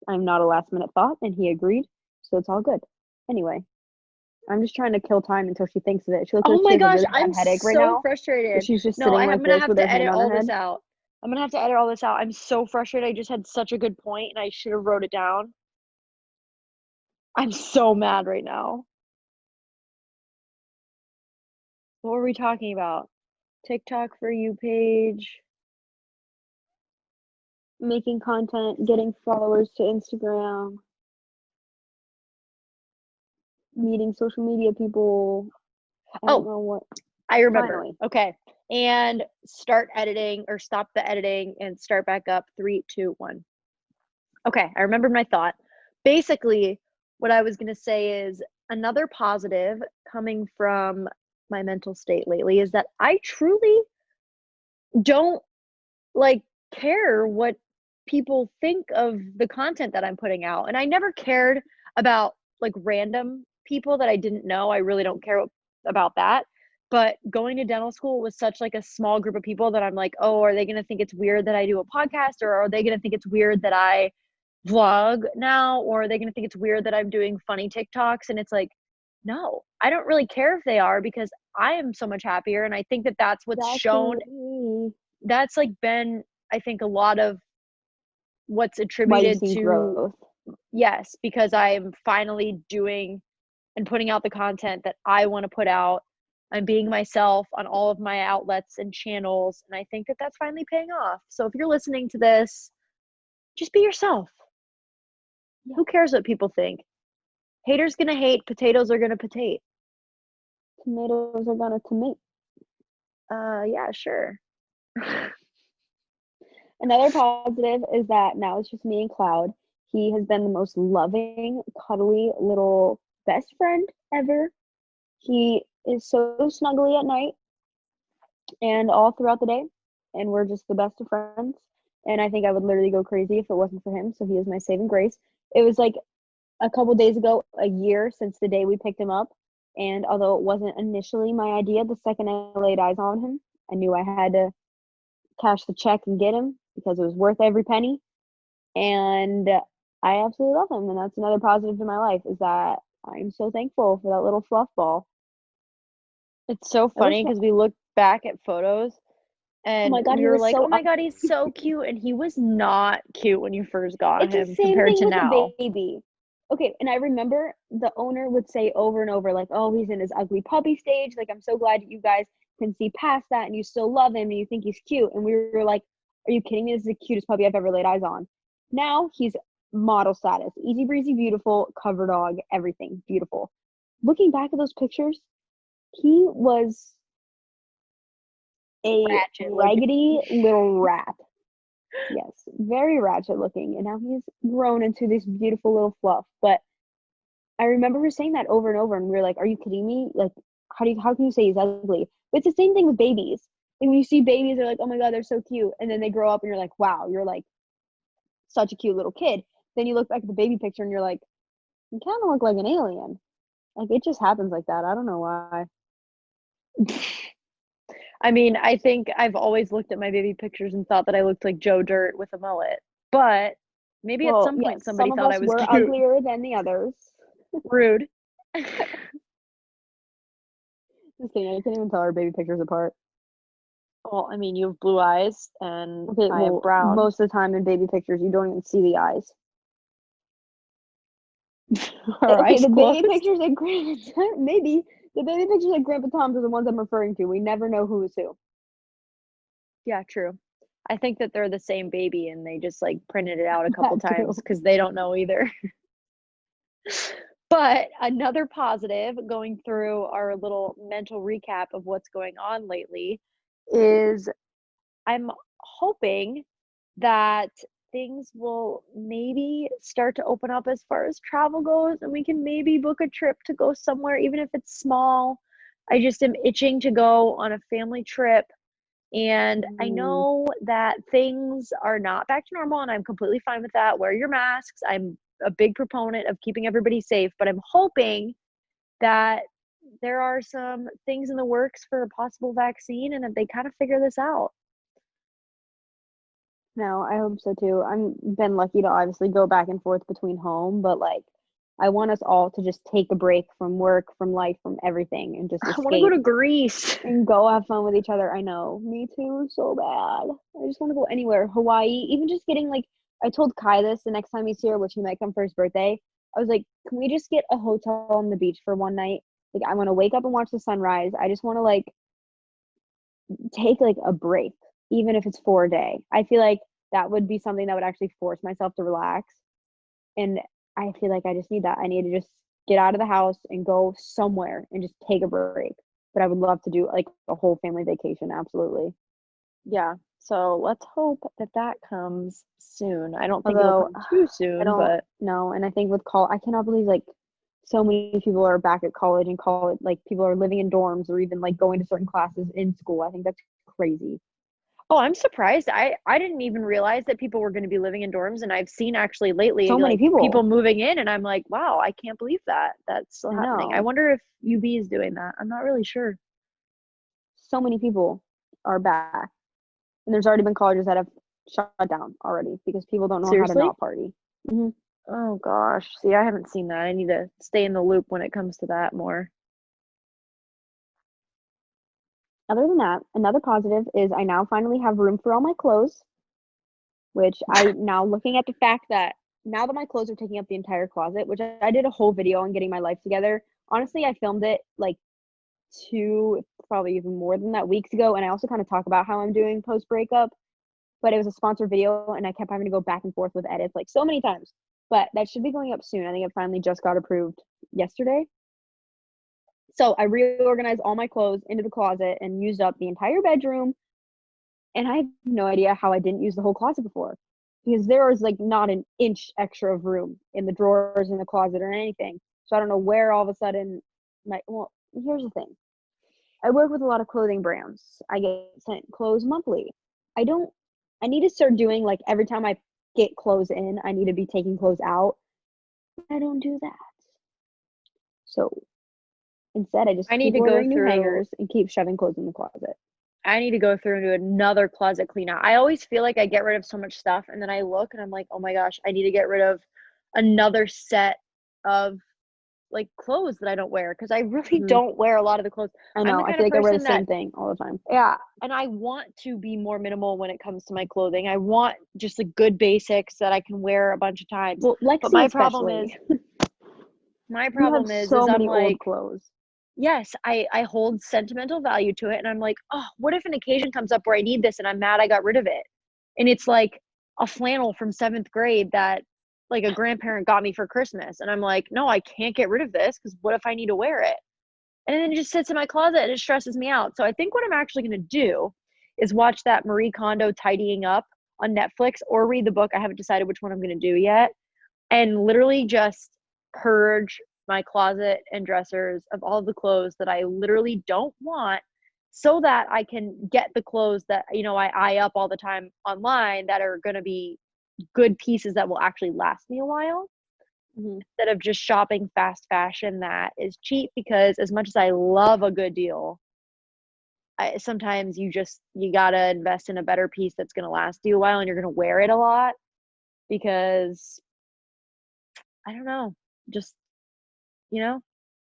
I'm not a last minute thought, and he agreed, so it's all good. Anyway, I'm just trying to kill time until she thinks of it. She looks Oh like she my has a gosh, really I'm bad headache right so now, but frustrated. she's just No, sitting I'm like gonna this have with to her edit hand on all her this head. out. I'm gonna have to edit all this out. I'm so frustrated. I just had such a good point and I should have wrote it down. I'm so mad right now. What were we talking about? TikTok for you page. Making content, getting followers to Instagram, meeting social media people. I don't Oh, know what. I remember. Finally. Okay. And start editing or stop the editing and start back up. 3, 2, 1. Okay, I remembered my thought. Basically, what I was going to say is another positive coming from my mental state lately is that I truly don't like care what people think of the content that I'm putting out. And I never cared about like random people that I didn't know. I really don't care about that. But going to dental school was such like a small group of people that I'm like, oh, are they going to think it's weird that I do a podcast, or are they going to think it's weird that I vlog now, or are they going to think it's weird that I'm doing funny TikToks? And it's like, no, I don't really care if they are because I am so much happier. And I think that that's what's shown. Exactly. That's like been, I think, a lot of what's Why you've attributed seen to, growth. yes, because I'm finally doing and putting out the content that I want to put out. I'm being myself on all of my outlets and channels. And I think that that's finally paying off. So if you're listening to this, just be yourself. Who cares what people think? Haters gonna hate, potatoes are gonna potate. Tomatoes are gonna tomato. Yeah, sure. Another positive is that now it's just me and Cloud. He has been the most loving, cuddly little best friend ever. He is so snuggly at night and all throughout the day, and we're just the best of friends. And I think I would literally go crazy if it wasn't for him. So he is my saving grace. It was like a couple days ago, a year since the day we picked him up. And although it wasn't initially my idea, the second I laid eyes on him, I knew I had to cash the check and get him because it was worth every penny. And I absolutely love him. And that's another positive in my life is that I'm so thankful for that little fluff ball. It's so That was funny fun. because we look back at photos Oh and my God, we he were was like, so "Oh my God, he's so cute," and he was not cute when you first got It's the him same compared thing to with the now. baby. Okay, and I remember the owner would say over and over, like, oh, he's in his ugly puppy stage. Like, I'm so glad you guys can see past that and you still love him and you think he's cute. And we were like, are you kidding me? This is the cutest puppy I've ever laid eyes on. Now he's model status, easy breezy, beautiful, cover dog, everything beautiful. Looking back at those pictures, he was a Ratchet looking. raggedy little rat. Yes, very ratchet looking, and now he's grown into this beautiful little fluff. But I remember her saying that over and over, and we were like, "Are you kidding me? Like, how can you say he's ugly?" But it's the same thing with babies. Like when you see babies, they're like, "Oh my God, they're so cute," and then they grow up, and you're like, "Wow, you're like such a cute little kid." Then you look back at the baby picture, and you're like, "You kind of look like an alien." Like it just happens like that. I don't know why. I mean, I think I've always looked at my baby pictures and thought that I looked like Joe Dirt with a mullet. But maybe at Well, some point yes, somebody some of thought I us was were cute. uglier than the others. Rude. Just kidding. I can't even tell our baby pictures apart. Well, I mean, you have blue eyes and Okay, I have well, brown. most of the time in baby pictures, you don't even see the eyes. Our Okay, eyes the baby closed. pictures at maybe the baby pictures at Grandpa Tom's are the ones I'm referring to. We never know who is who. Yeah, true. I think that they're the same baby and they just like printed it out a couple That times too. because they don't know either. But another positive going through our little mental recap of what's going on lately is I'm hoping that things will maybe start to open up as far as travel goes and we can maybe book a trip to go somewhere, even if it's small. I just am itching to go on a family trip. And I Mm, know that things are not back to normal, and I'm completely fine with that. Wear your masks. I'm a big proponent of keeping everybody safe, but I'm hoping that there are some things in the works for a possible vaccine and that they kind of figure this out. no, I hope so too. I'm been lucky to obviously go back and forth between home, but like I want us all to just take a break from work, from life, from everything and just I want to go escape to Greece. and go have fun with each other. I know. Me too, so bad. I just want to go anywhere. Hawaii, even just getting like I told Kai this the next time he's here, which he might come for his birthday. I was like, can we just get a hotel on the beach for one night? Like I want to wake up and watch the sunrise. I just want to like take like a break, even if it's for a day. I feel like that would be something that would actually force myself to relax. And I feel like I just need that. I need to just get out of the house and go somewhere and just take a break. But I would love to do like a whole family vacation. Absolutely. Yeah. So let's hope that that comes soon. I don't think it'll Although come too I soon, don't but know. And I think with I cannot believe like so many people are back at college and college, like people are living in dorms or even like going to certain classes in school. I think that's crazy. oh, I'm surprised. I didn't even realize that people were going to be living in dorms, and I've seen actually lately So many like people people. moving in, and I'm like, wow, I can't believe that that's still I happening. I know. wonder if UB is doing that. I'm not really sure. So many people are back. And there's already been colleges that have shut down already because people don't know how to Seriously? not party. Hmm. Oh gosh. See, I haven't seen that. I need to stay in the loop when it comes to that more. Other than that, another positive is I now finally have room for all my clothes, which I now looking at the fact that now that my clothes are taking up the entire closet, which I did a whole video on getting my life together. Honestly, I filmed it like two, probably even more than that weeks ago. And I also kind of talk about how I'm doing post breakup, but it was a sponsored video and I kept having to go back and forth with edits like so many times. But that should be going up soon. I think it finally just got approved yesterday. So I reorganized all my clothes into the closet and used up the entire bedroom. And I have no idea how I didn't use the whole closet before because there is like not an inch extra of room in the drawers in the closet or anything. So I don't know where all of a sudden well, here's the thing. I work with a lot of clothing brands. I get sent clothes monthly. I need to start doing like every time I get clothes in, I need to be taking clothes out. I don't do that. So instead, I just I need keep to go ordering new through hangers and keep shoving clothes in the closet. I need to go through and do another closet clean out. I always feel like I get rid of so much stuff and then I look and I'm like, oh my gosh, I need to get rid of another set of like clothes that I don't wear because I really Mhm. don't wear a lot of the clothes. I I'm know. the I kind feel of like I wear the person that, same thing all the time. yeah, and I want to be more minimal when it comes to my clothing. I want just like good basics that I can wear a bunch of times. Well, But Lexi especially. my You have problem is so I'm many old like, clothes. yes, I hold sentimental value to it, and I'm like, oh, what if an occasion comes up where I need this and I'm mad I got rid of it? And it's like a flannel from 7th grade that like a grandparent got me for Christmas, and I'm like, no, I can't get rid of this because what if I need to wear it? And then it just sits in my closet and it stresses me out. So I think what I'm actually going to do is watch that Marie Kondo Tidying Up on Netflix or read the book. I haven't decided which one I'm going to do yet, and literally just purge my closet and dressers of all the clothes that I literally don't want so that I can get the clothes that, you know, I eye up all the time online that are going to be good pieces that will actually last me a while Mhm. instead of just shopping fast fashion that is cheap, because as much as I love a good deal, sometimes you gotta invest in a better piece that's going to last you a while and you're going to wear it a lot because I don't know, just, you know,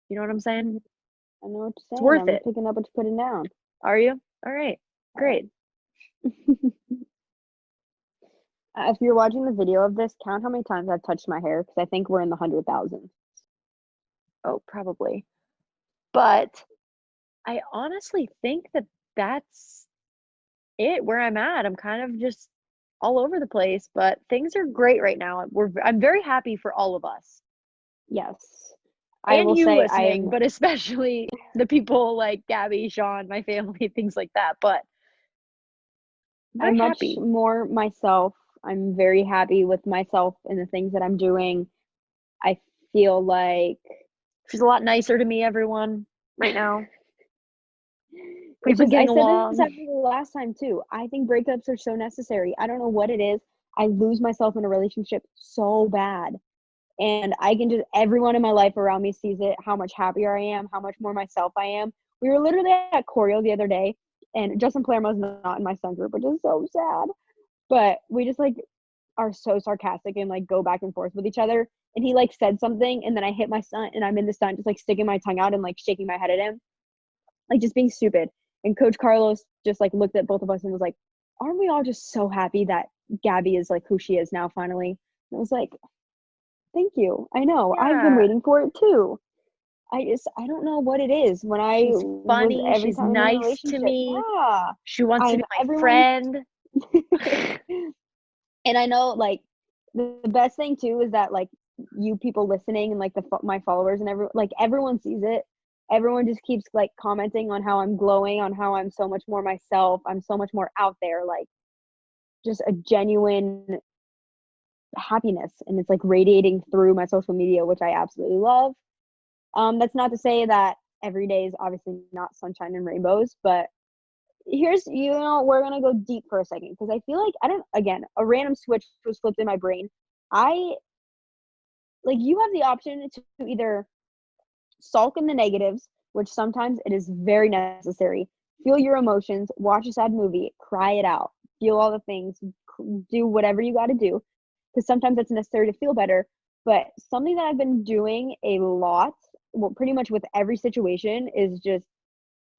you know what I'm saying? Mhm. I know what It's you're saying. worth I'm it. picking up what you're putting down. Are you? All right. Great. If you're watching the video of this, count how many times I've touched my hair because I think we're in the 100,000. Oh, probably. But I honestly think that that's it where I'm at. I'm kind of just all over the place, but things are great right now. I'm very happy for all of us Yes. I and will you say I listening, am but especially the people like Gabby, Sean, my family, things like that. But I'm very I'm much happy. more myself. I'm very happy with myself and the things that I'm doing. I feel like She's a lot nicer to me, everyone, right now. We've it's been just I getting said this along. after the last time too. I think breakups are so necessary. I don't know what it is. I lose myself in a relationship so bad. And I can just everyone in my life around me sees it, how much happier I am, how much more myself I am. We were literally at choreo the other day, and Justin Palermo's not in my son group, which is so sad. But we just like are so sarcastic and like go back and forth with each other. And he like said something, and then I hit my son, and I'm in the sun, just like sticking my tongue out and like shaking my head at him, like just being stupid. And Coach Carlos just like looked at both of us and was like, "Aren't we all just so happy that Gabby is like who she is now finally?" And I was like, "Thank you. I know. I've been Yeah. waiting for it too." I don't know what it is when I She's was funny. every She's time I'm in a nice to relationship. me. Yeah, She wants to I'm be my everyone. friend. And I know like the best thing too is that like you people listening and like my followers and everyone sees it. Everyone just keeps like commenting on how I'm glowing, on how I'm so much more myself. I'm so much more out there, like just a genuine happiness, and it's like radiating through my social media, which I absolutely love. That's not to say that every day is obviously not sunshine and rainbows, but here's we're gonna go deep for a second because I feel like I don't again a random switch was flipped in my brain. I like you have the option to either sulk in the negatives, which sometimes it is very necessary. Feel your emotions, watch a sad movie, cry it out, feel all the things, do whatever you got to do, because sometimes it's necessary to feel better. But something that I've been doing a lot, well, pretty much with every situation, is just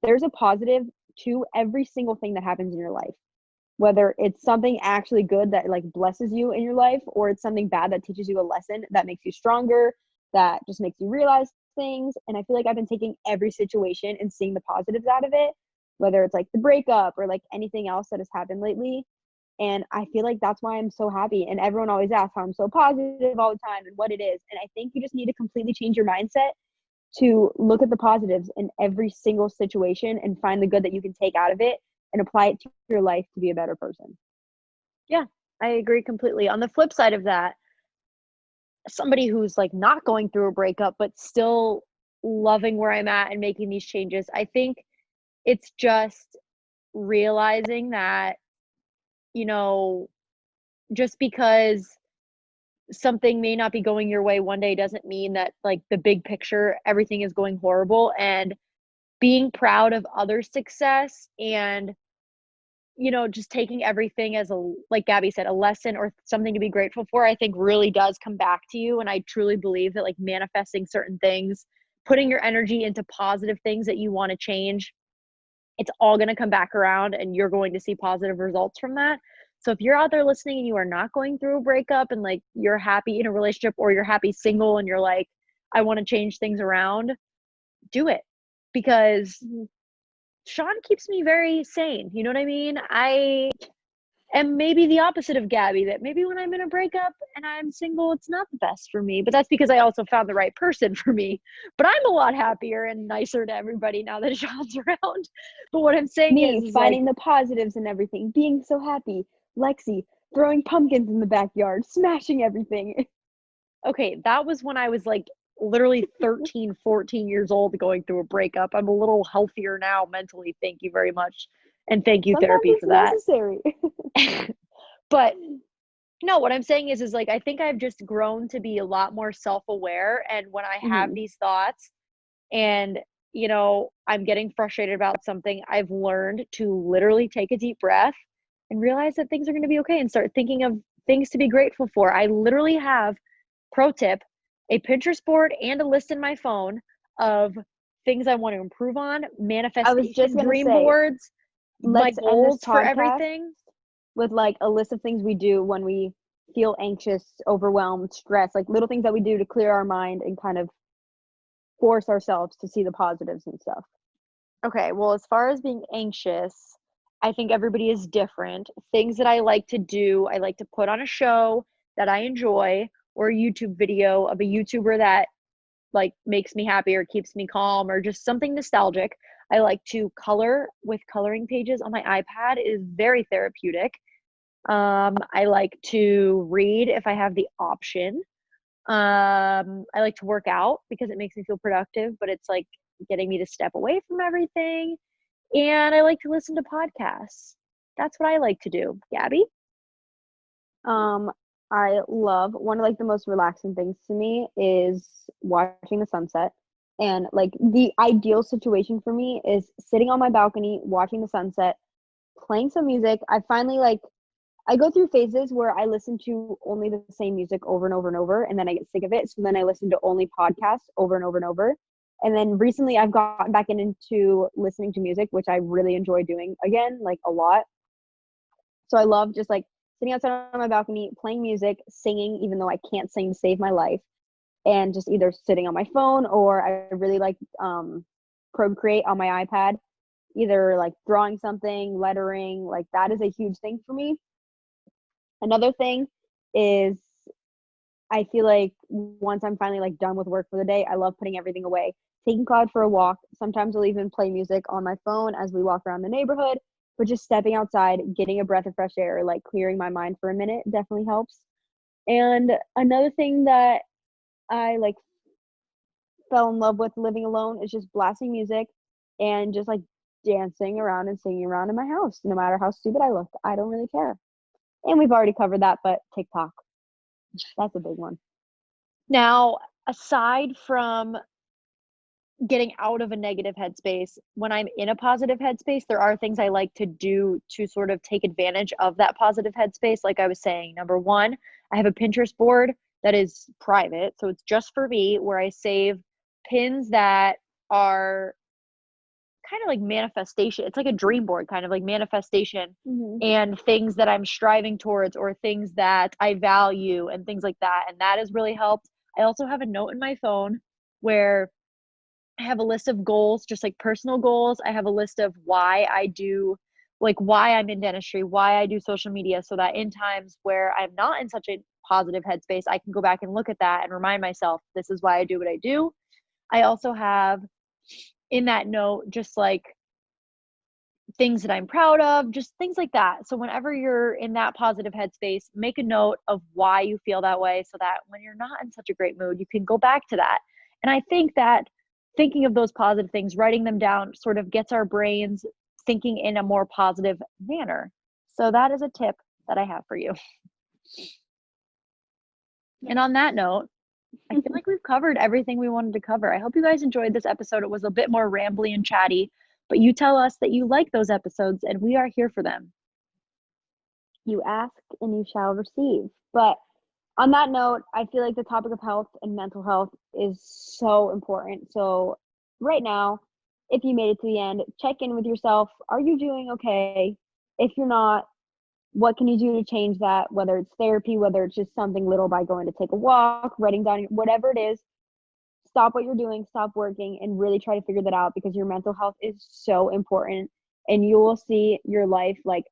there's a positive to every single thing that happens in your life. Whether it's something actually good that like blesses you in your life, or it's something bad that teaches you a lesson that makes you stronger, that just makes you realize things. And I feel like I've been taking every situation and seeing the positives out of it, whether it's like the breakup or like anything else that has happened lately. And I feel like that's why I'm so happy. And everyone always asks how I'm so positive all the time and what it is. And I think you just need to completely change your mindset to look at the positives in every single situation and find the good that you can take out of it and apply it to your life to be a better person. Yeah, I agree completely. On the flip side of that, somebody who's like not going through a breakup but still loving where I'm at and making these changes, I think it's just realizing that, you know, just because something may not be going your way one day doesn't mean that like the big picture everything is going horrible, and being proud of other success and just taking everything as a, like Gabby said, a lesson or something to be grateful for, I think really does come back to you. And I truly believe that like manifesting certain things, putting your energy into positive things that you want to change, it's all going to come back around and you're going to see positive results from that. So if you're out there listening and you are not going through a breakup and like you're happy in a relationship, or you're happy single and you're like, I want to change things around, do it. Because Sean keeps me very sane. You know what I mean? I am maybe the opposite of Gabby, that maybe when I'm in a breakup and I'm single, it's not the best for me. But that's because I also found the right person for me. But I'm a lot happier and nicer to everybody now that Sean's around. But what I'm saying Me is like, finding the positives in everything, being so happy. Lexi throwing pumpkins in the backyard, smashing everything. okay, that was when I was like literally 13, 14 years old going through a breakup. I'm a little healthier now mentally. Thank you very much. And thank you, Sometimes therapy, it's for that. necessary. But no, what I'm saying is like I think I've just grown to be a lot more self-aware, and when I have Mhm. these thoughts and I'm getting frustrated about something, I've learned to literally take a deep breath and realize that things are going to be okay and start thinking of things to be grateful for. I literally have, pro tip, a Pinterest board and a list in my phone of things I want to improve on, I was just manifestation gonna dream say, boards, my let's end this goals for podcast everything. with like a list of things we do when we feel anxious, overwhelmed, stressed, like little things that we do to clear our mind and kind of force ourselves to see the positives and stuff. Okay, well, as far as being anxious, I think everybody is different. Things that I like to do, I like to put on a show that I enjoy, or a YouTube video of a YouTuber that like makes me happy or keeps me calm, or just something nostalgic. I like to color with coloring pages on my iPad. It is very therapeutic. I like to read if I have the option. I like to work out because it makes me feel productive, but it's like getting me to step away from everything. And I like to listen to podcasts. That's what I like to do. Gabby? Um, I love one of like the most relaxing things to me is watching the sunset. And like the ideal situation for me is sitting on my balcony, watching the sunset, playing some music. I go through phases where I listen to only the same music over and over and over, and then I get sick of it. So then I listen to only podcasts over and over and over. And then recently I've gotten back into listening to music, which I really enjoy doing again, like a lot. So I love just like sitting outside on my balcony, playing music, singing, even though I can't sing to save my life, and just either sitting on my phone, or I really like Procreate on my iPad, either like drawing something, lettering, like that is a huge thing for me. Another thing is I feel like once I'm finally like done with work for the day, I love putting everything away, taking Cloud for a walk. Sometimes I'll even play music on my phone as we walk around the neighborhood, but just stepping outside, getting a breath of fresh air, like clearing my mind for a minute definitely helps. And another thing that I like fell in love with living alone is just blasting music and just like dancing around and singing around in my house, no matter how stupid I look. I don't really care. And we've already covered that, but TikTok, that's a big one. Now, aside from getting out of a negative headspace, when I'm in a positive headspace, there are things I like to do to sort of take advantage of that positive headspace. Like I was saying, number one, I have a Pinterest board that is private. So it's just for me, where I save pins that are kind of like manifestation. It's like a dream board, kind of like manifestation, Mhm. and things that I'm striving towards, or things that I value and things like that. And that has really helped. I also have a note in my phone where I have a list of goals, just like personal goals. I have a list of why I do, like why I'm in dentistry, why I do social media, so that in times where I'm not in such a positive headspace, I can go back and look at that and remind myself, this is why I do what I do. I also have in that note just like things that I'm proud of, just things like that. So whenever you're in that positive headspace, make a note of why you feel that way so that when you're not in such a great mood, you can go back to that. And I think that thinking of those positive things, writing them down, sort of gets our brains thinking in a more positive manner. So that is a tip that I have for you. And on that note, I feel like we've covered everything we wanted to cover. I hope you guys enjoyed this episode. It was a bit more rambly and chatty, but you tell us that you like those episodes and we are here for them. You ask and you shall receive. But on that note, I feel like the topic of health and mental health is so important. So right now, if you made it to the end, check in with yourself. Are you doing okay? If you're not, what can you do to change that? Whether it's therapy, whether it's just something little by going to take a walk, writing down, whatever it is, stop what you're doing, stop working, and really try to figure that out because your mental health is so important. And you will see your life like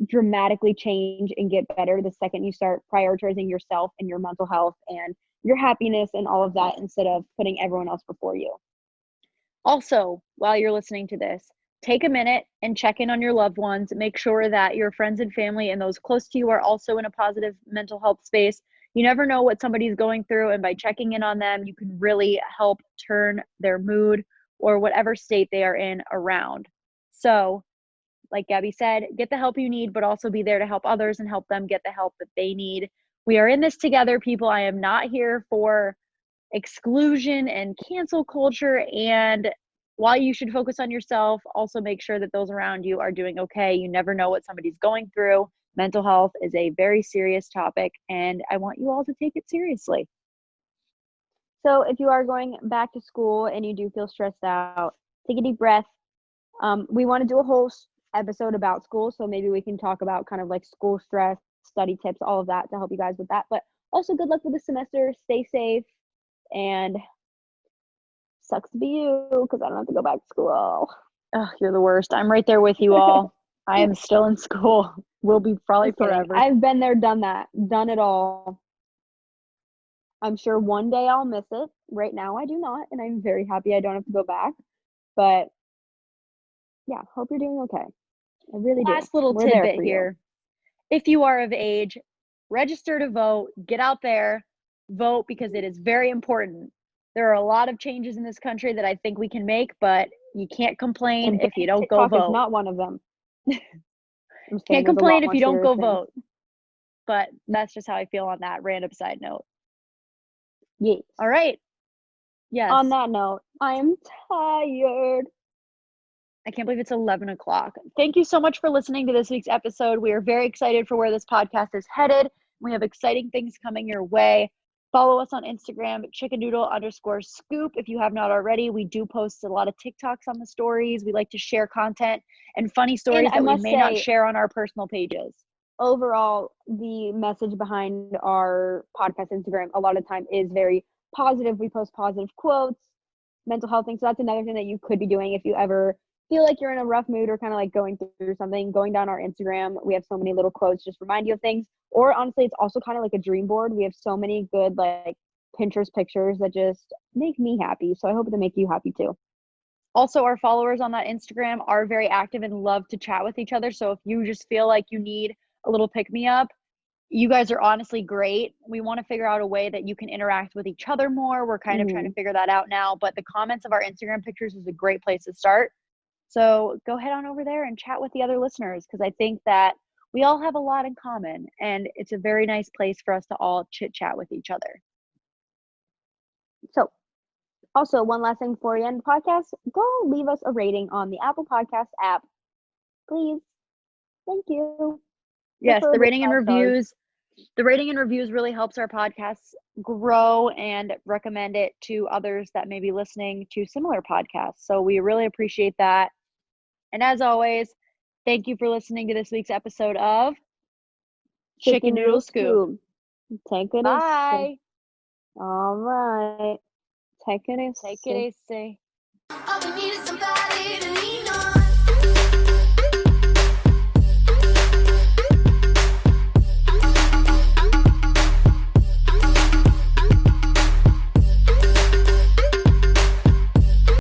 dramatically change and get better the second you start prioritizing yourself and your mental health and your happiness and all of that instead of putting everyone else before you. Also, while you're listening to this, take a minute and check in on your loved ones. Make sure that your friends and family and those close to you are also in a positive mental health space. You never know what somebody's going through, and by checking in on them, you can really help turn their mood or whatever state they are in around. So, like Gabby said, get the help you need, but also be there to help others and help them get the help that they need. We are in this together, people. I am not here for exclusion and cancel culture. And while you should focus on yourself, also make sure that those around you are doing okay. You never know what somebody's going through. Mental health is a very serious topic, and I want you all to take it seriously. So if you are going back to school and you do feel stressed out, take a deep breath. We want to do a whole episode about school, so maybe we can talk about kind of like school stress, study tips, all of that to help you guys with that. But also good luck with the semester, stay safe, and sucks to be you because I don't have to go back to school. Oh, you're the worst. I'm right there with you all. I am still in school. Will be probably forever. I've been there, done that, done it all. I'm sure one day I'll miss it. Right now I do not, and I'm very happy I don't have to go back. But yeah, hope you're doing okay. I really do. Last little tidbit here. If you are of age, register to vote, get out there, vote because it is very important. There are a lot of changes in this country that I think we can make, but you can't complain if you don't go vote. Is not one of them. Can't complain if you don't go vote. But that's just how I feel on that random side note. Yes. All right. Yes. On that note, I'm tired. I can't believe it's 11 o'clock. Thank you so much for listening to this week's episode. We are very excited for where this podcast is headed. We have exciting things coming your way. Follow us on Instagram, chickendoodle_scoop. If you have not already, we do post a lot of TikToks on the stories. We like to share content and funny stories that we may not share on our personal pages. Overall, the message behind our podcast Instagram a lot of time is very positive. We post positive quotes, mental health things. So that's another thing that you could be doing if you ever feel like you're in a rough mood or kind of like going through something. Going down our Instagram, we have so many little quotes just remind you of things. Or honestly, it's also kind of like a dream board. We have so many good like Pinterest pictures that just make me happy. So I hope they make you happy too. Also, our followers on that Instagram are very active and love to chat with each other. So if you just feel like you need a little pick-me-up, you guys are honestly great. We want to figure out a way that you can interact with each other more. We're kind of trying to figure that out now, but the comments of our Instagram pictures is a great place to start. So go head on over there and chat with the other listeners because I think that we all have a lot in common and it's a very nice place for us to all chit chat with each other. So also one last thing before we end the podcast, go leave us a rating on the Apple Podcast app, please. Thank you. Yes, the rating and reviews. The rating and reviews really helps our podcasts grow and recommend it to others that may be listening to similar podcasts. So we really appreciate that. And as always, thank you for listening to this week's episode of Chicken Noodle Scoop. Take it Bye. easy. All right. Take it easy. Take it easy. All we need is somebody to lean on.